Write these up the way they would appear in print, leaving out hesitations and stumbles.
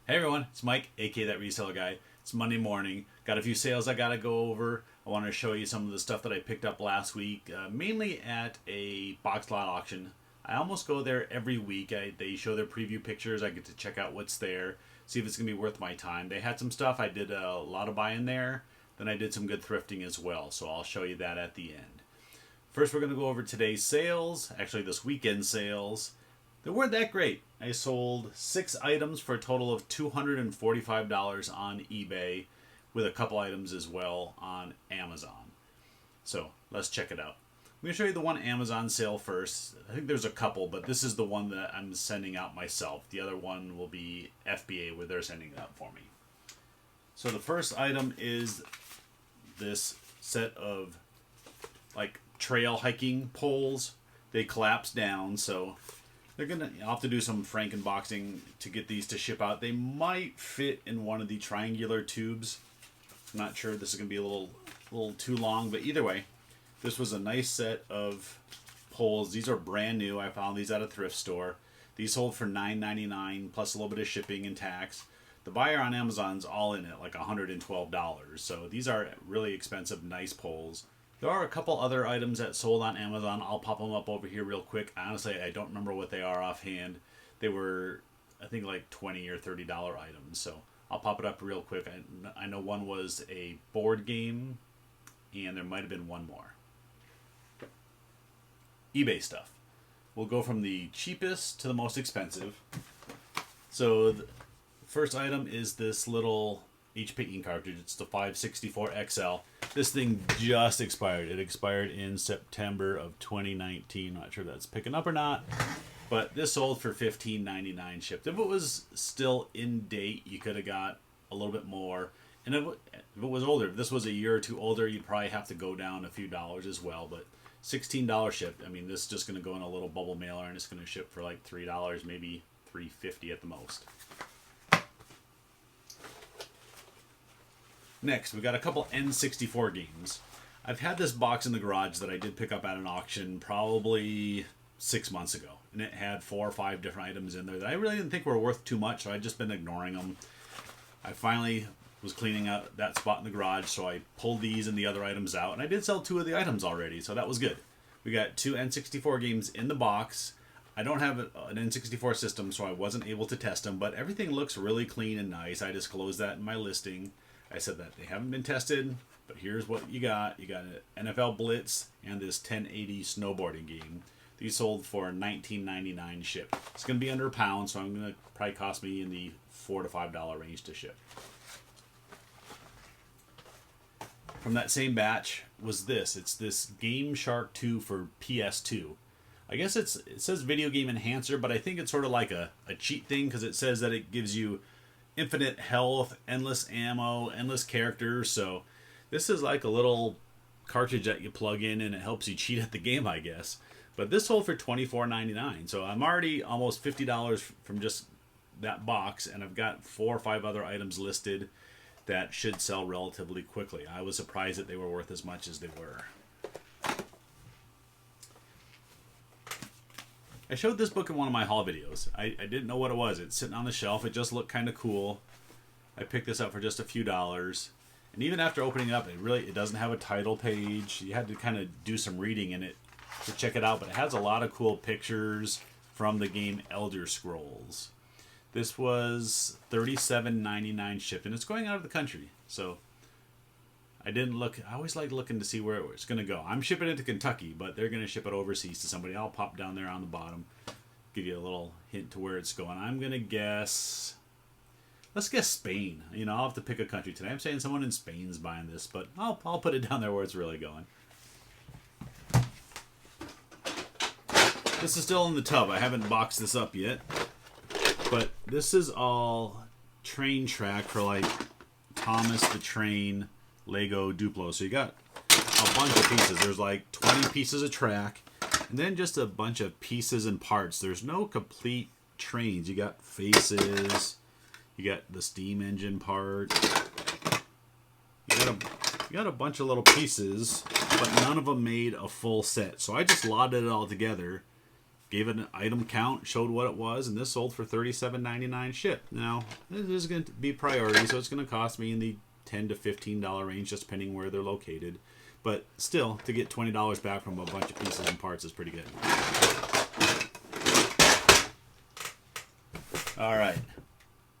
Hey everyone, it's Mike, aka That Reseller Guy. It's Monday morning. Got a few sales I gotta go over. I want to show you some of the stuff that I picked up last week, mainly at a box lot auction. I almost go there every week. They show their preview pictures. I get to check out what's there, see if it's gonna be worth my time. They had some stuff. I did a lot of buying there. Then I did some good thrifting as well, so I'll show you that at the end. First, we're gonna go over today's sales. Actually, this weekend sales. They weren't that great. I sold 6 items for a total of $245 on eBay, with a couple items as well on Amazon. So let's check it out. I'm going to show you the one Amazon sale first. I think there's a couple, but this is the one that I'm sending out myself. The other one will be FBA, where they're sending it out for me. So the first item is this set of like trail hiking poles. They collapse down, so I'll have to do some frankenboxing to get these to ship out. They might fit in one of the triangular tubes. I'm not sure. This is going to be a little too long, but either way, this was a nice set of poles. These are brand new. I found these at a thrift store. These sold for $9.99 plus a little bit of shipping and tax. The buyer on Amazon's all in at like $112. So these are really expensive, nice poles. There are a couple other items that sold on Amazon. I'll pop them up over here real quick. Honestly, I don't remember what they are offhand. They were, I think, like $20 or $30 items. So I'll pop it up real quick. I know one was a board game, and there might have been one more. eBay stuff. We'll go from the cheapest to the most expensive. So the first item is this little HP ink cartridge. It's the 564 XL. This thing just expired. It expired in September of 2019. Not sure if that's picking up or not. But this sold for $15.99 shipped. If it was still in date, you could have got a little bit more. And if it was older, if this was a year or two older, you'd probably have to go down a few dollars as well. But $16 shipped. I mean, this is just going to go in a little bubble mailer, and it's going to ship for like $3, maybe $3.50 at the most. Next, we got a couple N64 games. I've had this box in the garage that I did pick up at an auction probably 6 months ago. And it had 4 or 5 different items in there that I really didn't think were worth too much, so I'd just been ignoring them. I finally was cleaning out that spot in the garage, so I pulled these and the other items out. And I did sell 2 of the items already, so that was good. We got 2 N64 games in the box. I don't have an N64 system, so I wasn't able to test them, but everything looks really clean and nice. I disclosed that in my listing. I said that they haven't been tested, but here's what you got. You got an NFL Blitz and this 1080 snowboarding game. These sold for $19.99 shipped. It's going to be under £1, so I'm going to probably cost me in the $4 to $5 range to ship. From that same batch was this. It's this Game Shark 2 for PS2. I guess it says Video Game Enhancer, but I think it's sort of like a cheat thing, because it says that it gives you infinite health, endless ammo, endless characters. So this is like a little cartridge that you plug in, and it helps you cheat at the game, I guess. But this sold for $24.99. So I'm already almost $50 from just that box, and I've got 4 or 5 other items listed that should sell relatively quickly. I was surprised that they were worth as much as they were. I showed this book in one of my haul videos. I didn't know what it was. It's sitting on the shelf. It just looked kind of cool. I picked this up for just a few dollars. And even after opening it up, it doesn't have a title page. You had to kind of do some reading in it to check it out. But it has a lot of cool pictures from the game Elder Scrolls. This was $37.99 shipped, and it's going out of the country. So I didn't look. I always like looking to see where it's going to go. I'm shipping it to Kentucky, but they're going to ship it overseas to somebody. I'll pop down there on the bottom, give you a little hint to where it's going. I'm going to guess. Let's guess Spain. I'll have to pick a country today. I'm saying someone in Spain's buying this, but I'll put it down there where it's really going. This is still in the tub. I haven't boxed this up yet, but this is all train track for like Thomas the Train Lego Duplo. So you got a bunch of pieces. There's like 20 pieces of track, and then just a bunch of pieces and parts. There's no complete trains. You got faces, you got the steam engine part, you got a bunch of little pieces, but none of them made a full set. So I just lodded it all together, gave it an item count, showed what it was, and this sold for $37.99 shipped. Now, this is going to be priority, so it's going to cost me in the $10 to $15 range, just depending where they're located. But still, to get $20 back from a bunch of pieces and parts is pretty good. All right,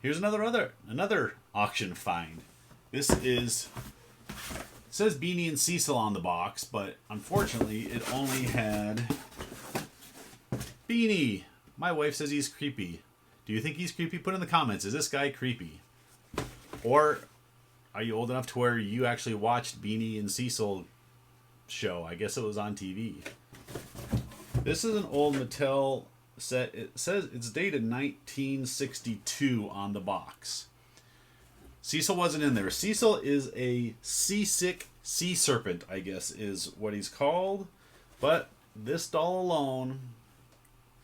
here's another auction find. This is, it says Beanie and Cecil on the box, but unfortunately, it only had Beanie. My wife says he's creepy. Do you think he's creepy? Put in the comments. Is this guy creepy? Or are you old enough to where you actually watched Beanie and Cecil show? I guess it was on TV. This is an old Mattel set. It says it's dated 1962 on the box. Cecil wasn't in there. Cecil is a seasick sea serpent, I guess is what he's called. But this doll alone,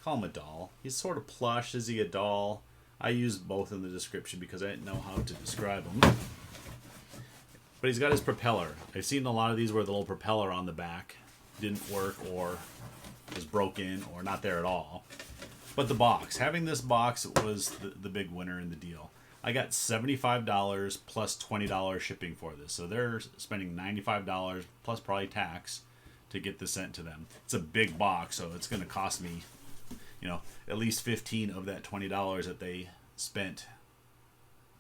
call him a doll. He's sort of plush. Is he a doll? I used both in the description because I didn't know how to describe him. But he's got his propeller. I've seen a lot of these where the little propeller on the back didn't work or was broken or not there at all. But the box. Having this box was the big winner in the deal. I got $75 plus $20 shipping for this. So they're spending $95 plus probably tax to get this sent to them. It's a big box, so it's going to cost me, at least $15 of that $20 that they spent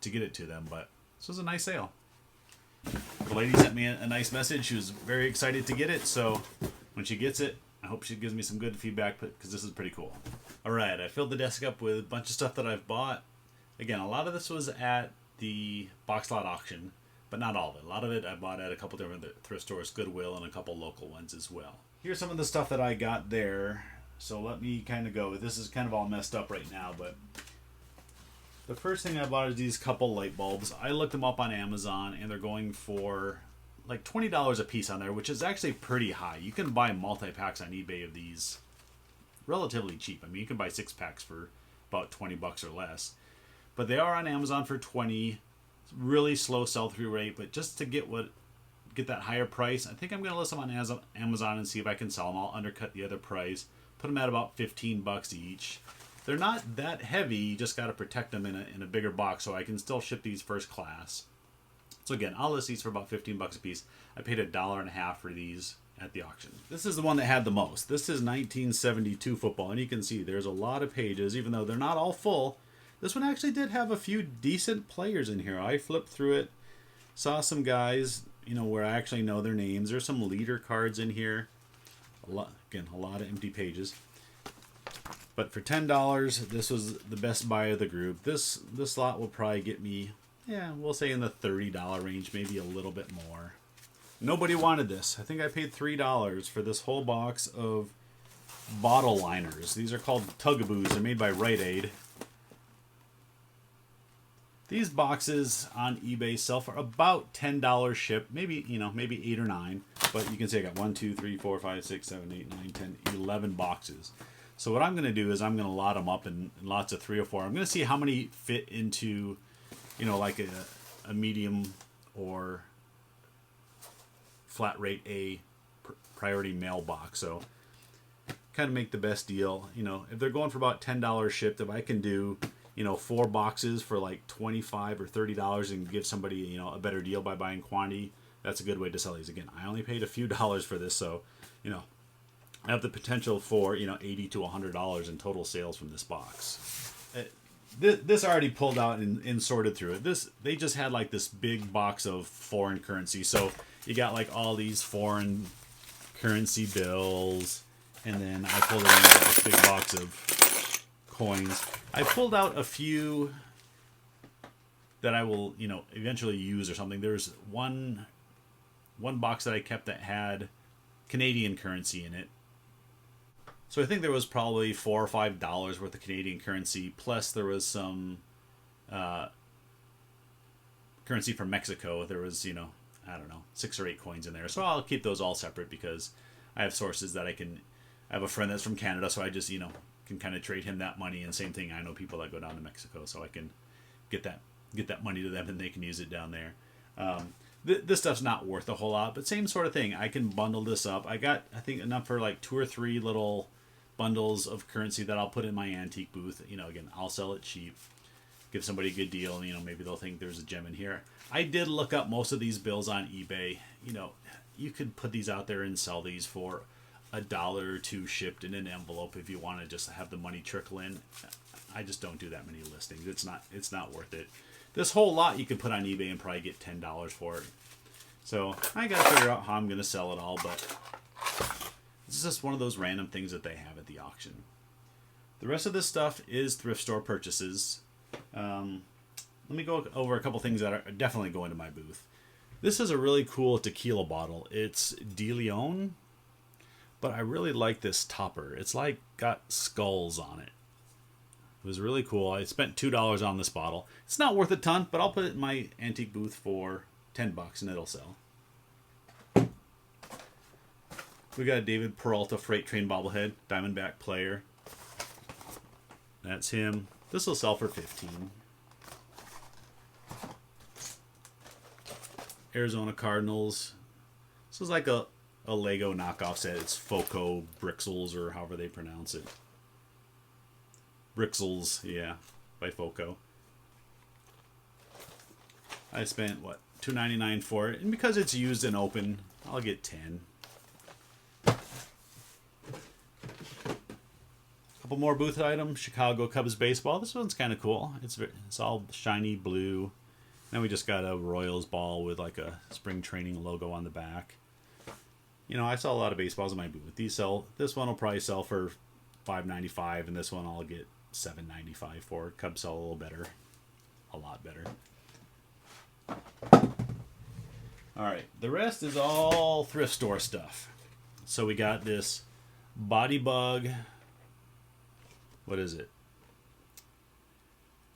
to get it to them. But this was a nice sale. The lady sent me a nice message. She was very excited to get it. So when she gets it, I hope she gives me some good feedback because this is pretty cool. All right, I filled the desk up with a bunch of stuff that I've bought. Again, a lot of this was at the box lot auction, but not all of it. A lot of it I bought at a couple different thrift stores, Goodwill, and a couple local ones as well. Here's some of the stuff that I got there. So let me kind of go. This is kind of all messed up right now, but the first thing I bought is these couple light bulbs. I looked them up on Amazon, and they're going for like $20 a piece on there, which is actually pretty high. You can buy multi-packs on eBay of these relatively cheap. I mean, you can buy 6-packs for about $20 or less. But they are on Amazon for $20. Really slow sell-through rate, but just to get that higher price, I think I'm going to list them on Amazon and see if I can sell them. I'll undercut the other price. Put them at about $15 each. They're not that heavy. You just got to protect them in a bigger box, so I can still ship these first class. So again, I'll list these for about $15 a piece. I paid $1.50 for these at the auction. This is the one that had the most. This is 1972 football, and you can see there's a lot of pages, even though they're not all full. This one actually did have a few decent players in here. I flipped through it, saw some guys, where I actually know their names. There's some leader cards in here. A lot of empty pages. But for $10, this was the best buy of the group. This lot will probably get me, we'll say in the $30 range, maybe a little bit more. Nobody wanted this. I think I paid $3 for this whole box of bottle liners. These are called Tugaboos. They're made by Rite Aid. These boxes on eBay sell for about $10 shipped, maybe 8 or 9. But you can see I got 1, 2, 3, 4, 5, 6, 7, 8, 9, 10, 11 boxes. So what I'm going to do is I'm going to lot them up in lots of 3 or 4. I'm going to see how many fit into, like a medium or flat rate A priority mail box. So kind of make the best deal. If they're going for about $10 shipped, if I can do 4 boxes for like $25 or $30 and give somebody, a better deal by buying quantity, that's a good way to sell these. Again, I only paid a few dollars for this, so, I have the potential for, $80 to $100 in total sales from this box. This already pulled out and sorted through it. They just had like this big box of foreign currency. So you got like all these foreign currency bills, and then I pulled it into this big box of coins. I pulled out a few that I will, eventually use or something. There's one box that I kept that had Canadian currency in it. So I think there was probably $4 or $5 worth of Canadian currency, plus there was some currency from Mexico. There was, 6 or 8 coins in there. So I'll keep those all separate because I have sources that I have a friend that's from Canada, so I just, can kind of trade him that money. And same thing, I know people that go down to Mexico, so I can get that money to them and they can use it down there. This stuff's not worth a whole lot, but same sort of thing. I can bundle this up. I got, I think, enough for like 2 or 3 little bundles of currency that I'll put in my antique booth. You know, again, I'll sell it cheap, give somebody a good deal. You know, maybe they'll think there's a gem in here. I did look up most of these bills on eBay. You know, you could put these out there and sell these for $1 or $2 shipped in an envelope if you want to just have the money trickle in. I just don't do that many listings. It's not worth it. This whole lot you could put on eBay and probably get $10 for it. So I got to figure out how I'm going to sell it all, but this is just one of those random things that they have at the auction. The rest of this stuff is thrift store purchases. Let me go over a couple things that are definitely going to my booth. This is a really cool tequila bottle. It's De Leon, but I really like this topper. It's like got skulls on it. It was really cool. I spent $2 on this bottle. It's not worth a ton, but I'll put it in my antique booth for $10 and it'll sell. We got a David Peralta Freight Train bobblehead, Diamondback player. That's him. This will sell for $15. Arizona Cardinals. This is like a Lego knockoff set. It's Foco Brixels, or however they pronounce it. Brixels, yeah, by Foco. I spent, what, $2.99 for it. And because it's used and open, I'll get 10. Couple more booth items. Chicago Cubs baseball. This one's kind of cool. It's all shiny blue. Then we just got a Royals ball with like a spring training logo on the back. You know, I sell a lot of baseballs in my booth. This one will probably sell for $5.95, and this one I'll get $7.95 for. Cubs sell a little better, a lot better. All right, the rest is all thrift store stuff. So we got this Body Bug. What is it?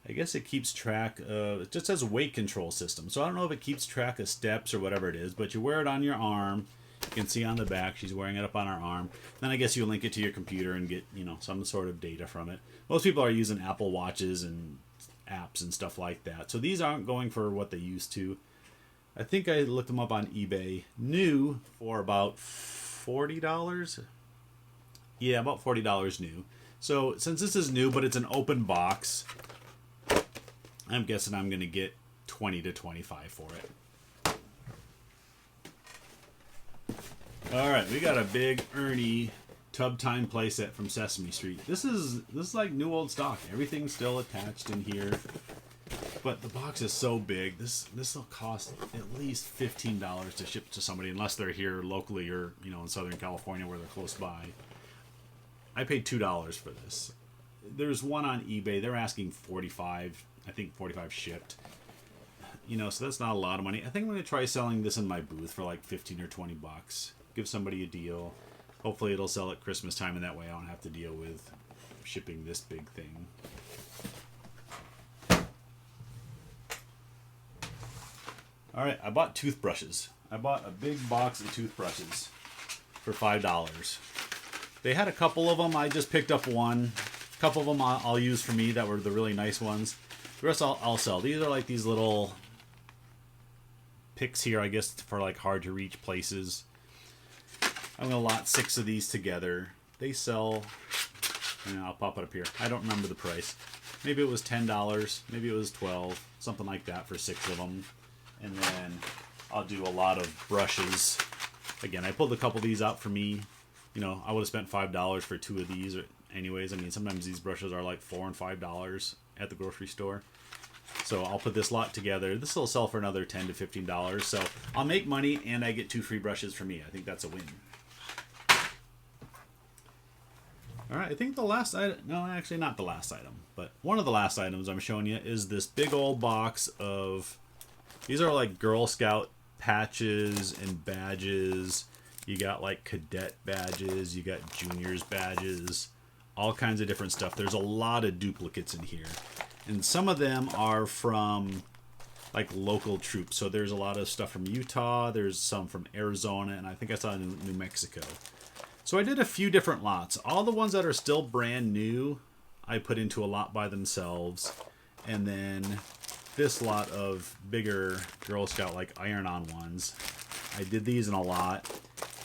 I guess it keeps track of, it just says weight control system. So I don't know if it keeps track of steps or whatever it is, but you wear it on your arm. You can see on the back, she's wearing it up on her arm. Then I guess you link it to your computer and get, you know, some sort of data from it. Most people are using Apple Watches and apps and stuff like that. So these aren't going for what they used to. I think I looked them up on eBay. New for about $40. Yeah, about $40 new. So since this is new, but it's an open box, I'm guessing I'm going to get $20 to $25 for it. All right, we got a big Ernie Tub Time playset from Sesame Street. This is like new old stock. Everything's still attached in here, but the box is so big. This will cost at least $15 to ship to somebody, unless they're here locally or, you know, in Southern California where they're close by. I paid $2 for this. There's one on eBay. They're asking $45. I think $45 shipped. You know, so that's not a lot of money. I think I'm going to try selling this in my booth for like $15 or $20. Give somebody a deal. Hopefully it'll sell at Christmas time, and that way I don't have to deal with shipping this big thing. All right, I bought toothbrushes. I bought a big box of toothbrushes for $5. They had a couple of them. I just picked up one. A couple of them I'll use for me that were the really nice ones. The rest I'll sell. These are like these little picks here, I guess, for like hard to reach places. I'm going to lot 6 of these together. They sell, and I'll pop it up here. I don't remember the price. Maybe it was $10. Maybe it was $12. Something like that for 6 of them. And then I'll do a lot of brushes. Again, I pulled a couple of these out for me. You know, I would have spent $5 for 2 of these. Anyways, I mean, sometimes these brushes are like $4 and $5 at the grocery store. So I'll put this lot together. This will sell for another $10 to $15. So I'll make money and I get 2 free brushes for me. I think that's a win. All right, I think the last item, no, actually not the last item, but one of the last items I'm showing you is this big old box of, these are like Girl Scout patches and badges. You got like cadet badges, you got juniors badges, all kinds of different stuff. There's a lot of duplicates in here. And some of them are from like local troops. So there's a lot of stuff from Utah, there's some from Arizona, and I think I saw New Mexico. So I did a few different lots. All the ones that are still brand new, I put into a lot by themselves. And then this lot of bigger Girl Scout like iron-on ones, I did these in a lot.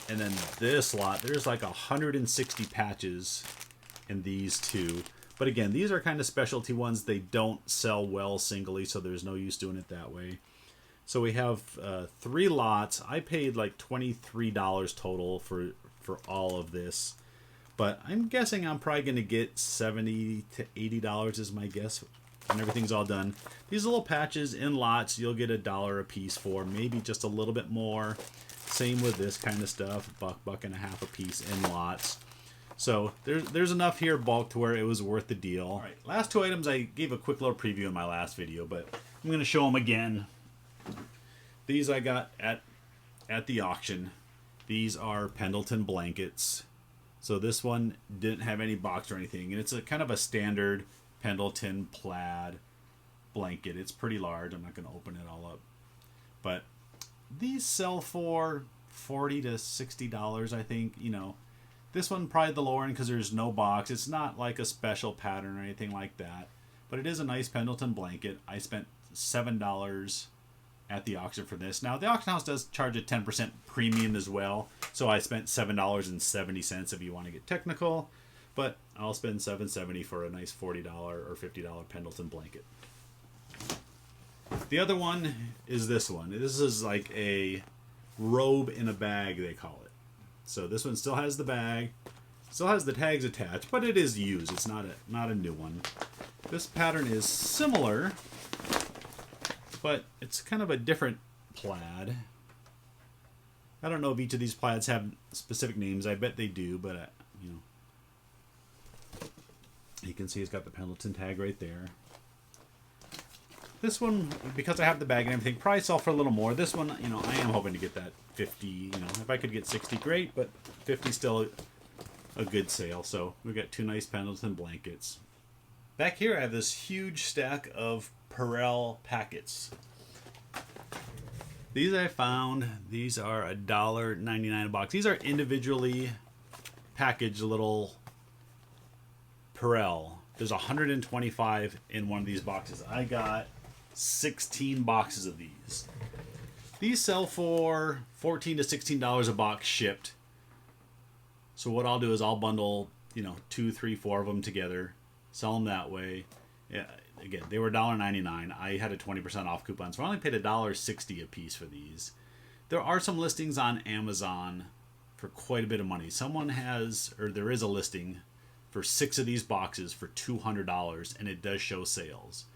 And then this lot, there's like 160 patches and these two. But again, these are kind of specialty ones. They don't sell well singly, so there's no use doing it that way. So we have 3 lots. I paid like $23 total for all of this. But I'm guessing I'm probably going to get $70 to $80 is my guess when everything's all done. These little patches in lots, you'll get $1 a piece for, maybe just a little bit more. Same with this kind of stuff, $1.50 a piece in lots. So there's enough here bulk to where it was worth the deal. All right, last 2 items I gave a quick little preview in my last video, but I'm going to show them again. These I got at the auction. These are Pendleton blankets. So this one didn't have any box or anything, and it's a kind of a standard Pendleton plaid blanket. It's pretty large. I'm not going to open it all up. But these sell for $40 to $60, I think. You know, this one probably the lower end because there's no box. It's not like a special pattern or anything like that. But it is a nice Pendleton blanket. I spent $7 at the auction for this. Now, the auction house does charge a 10% premium as well. So I spent $7.70 if you want to get technical. But I'll spend $7.70 for a nice $40 or $50 Pendleton blanket. The other one is this one. This is like a robe in a bag, they call it. So this one still has the bag, still has the tags attached, but it is used. It's not a new one. This pattern is similar, but it's kind of a different plaid. I don't know if each of these plaids have specific names. I bet they do, but you know, you can see it's got the Pendleton tag right there. This one, because I have the bag and everything, probably sell for a little more. This one, you know, I am hoping to get that 50. You know, if I could get 60, great, but 50 still a good sale. So we've got 2 nice Pendleton blankets. Back here, I have this huge stack of Perel packets. These I found. These are $1.99 a box. These are individually packaged little Perel. There's 125 in one of these boxes. I got 16 boxes of these. These sell for $14 to $16 a box shipped. So what I'll do is I'll bundle, you know, 2, 3, 4 of them together, sell them that way. Yeah, again, they were $1.99. I had a 20% off coupon, so I only paid $1.60 a piece for these. There are some listings on Amazon for quite a bit of money. Someone has, or there is a listing for 6 of these boxes for $200, and it does show sales.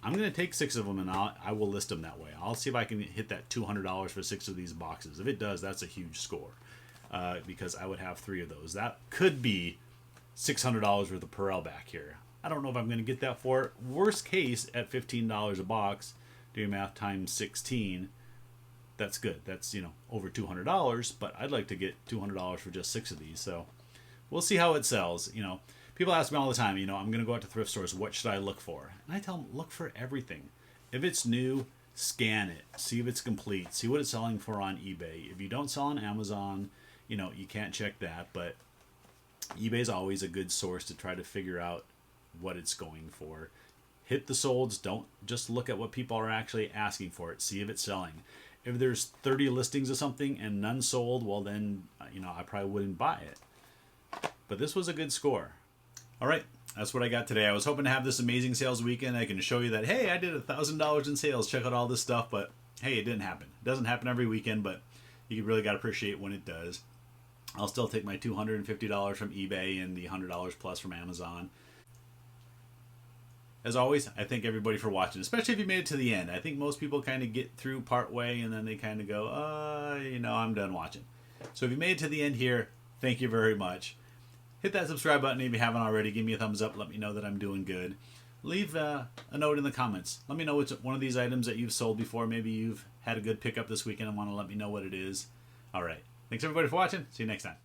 I'm going to take 6 of them, and I will list them that way. I'll see if I can hit that $200 for 6 of these boxes. If it does, that's a huge score, because I would have 3 of those. That could be $600 worth of Perel back here. I don't know if I'm going to get that for it. Worst case, at $15 a box, doing math times 16, that's good. That's, you know, over $200, but I'd like to get $200 for just 6 of these. So we'll see how it sells. You know, people ask me all the time, you know, I'm going to go out to thrift stores. What should I look for? And I tell them, look for everything. If it's new, scan it. See if it's complete. See what it's selling for on eBay. If you don't sell on Amazon, you know, you can't check that. But eBay is always a good source to try to figure out what it's going for. Hit the solds. Don't just look at what people are actually asking for it. See if it's selling. If there's 30 listings of something and none sold, well then, you know, I probably wouldn't buy it. But this was a good score. All right, that's what I got today. I was hoping to have this amazing sales weekend. I can show you that, hey, I did $1,000 in sales. Check out all this stuff. But hey, it didn't happen. It doesn't happen every weekend, but you really got to appreciate when it does. I'll still take my $250 from eBay and the $100 plus from Amazon. As always, I thank everybody for watching, especially if you made it to the end. I think most people kind of get through part way and then they kind of go, you know, I'm done watching. So if you made it to the end here, thank you very much. Hit that subscribe button if you haven't already. Give me a thumbs up. Let me know that I'm doing good. Leave a note in the comments. Let me know which one of these items that you've sold before. Maybe you've had a good pickup this weekend and want to let me know what it is. All right. Thanks everybody for watching. See you next time.